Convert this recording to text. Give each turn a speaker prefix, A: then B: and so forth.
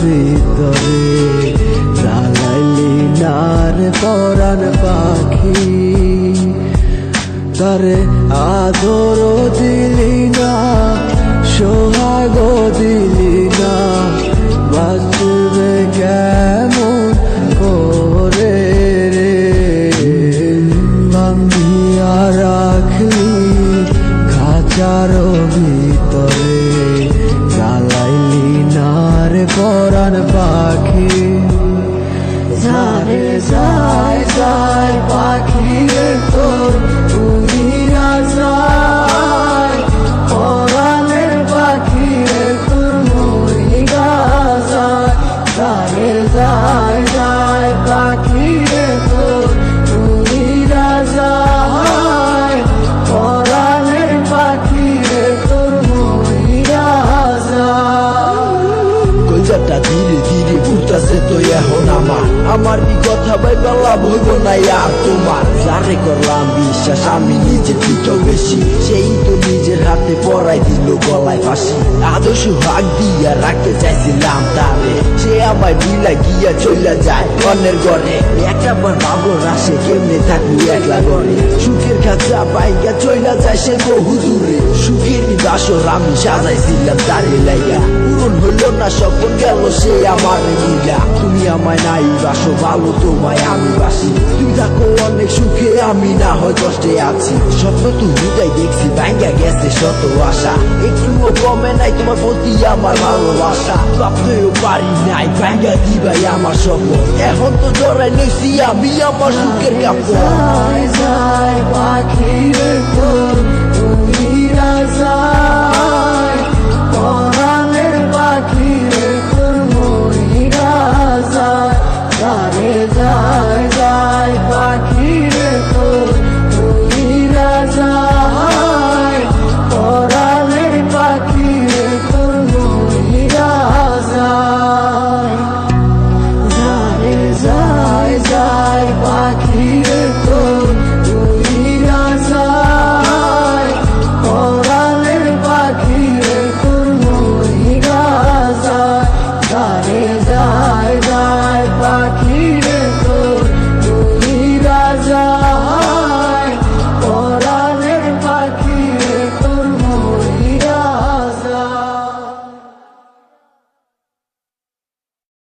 A: ভিতরে জ্বালাইলি নার পরাণ পাখি তারে আদর দিলি না সোহাগ দিলি না বাঁচবে কেমন করে রে বান্ধিয়া রাখলি খাঁচার ভিতরে জ্বালাইলি নার পরাণ পাখি যারে যায় যায় পাখি তোর উড়িয়া যায় পরাণের পাখি তোর মরিয়া যায় যারে যায় যায় পাখি তোর উড়িয়া যায় পরাণের পাখি তোর মরিয়া যায়
B: কইজাটা ধীরে ধীরে ঘুরতাছে তো এখন আমার কথা ভাইবা লাভ হইব না আর তোমার যারে করলাম বিশ্বাস আমি নিজের থেকেও বেশি সেই তো নিজের হাতে পরাই দিল গলায় ফাঁসি আদর্শ হাক দিয়া রাখতে চাইছিলাম তারে সে আমায় বিলা গিয়া চইলা যায় অন্যের ঘরে একটাবার ভাবর আসে কেমনে থাকবো একলা ঘরে সুখের খাঁচা পাইয়া চইলা যায় সে বহু দূরে সুখের বাসর আমি সাজাইছিলাম তারে লাইগা পূরণ হইল না স্বপ্ন গেল সে আমার মিলা তুমি আমায় নাই বাসো ভালো তোমায় আমি বাসি তুমি থাকো অনেক সুখে আমি না হয় কষ্টে আছি স্বপ্ন তো হৃদয় দেখছি ভাঙ্গা গেছে শত আশা একটুও কমে নাই তোমার প্রতি আমার ভালোবাসা ভাবতেও পারি নাই ভাঙ্গা দিবাই আমার স্বপ্ন এখন তো জড়াই লইছি আমি আমার সুখের কাপড়
A: যায় যায় পাখি তোর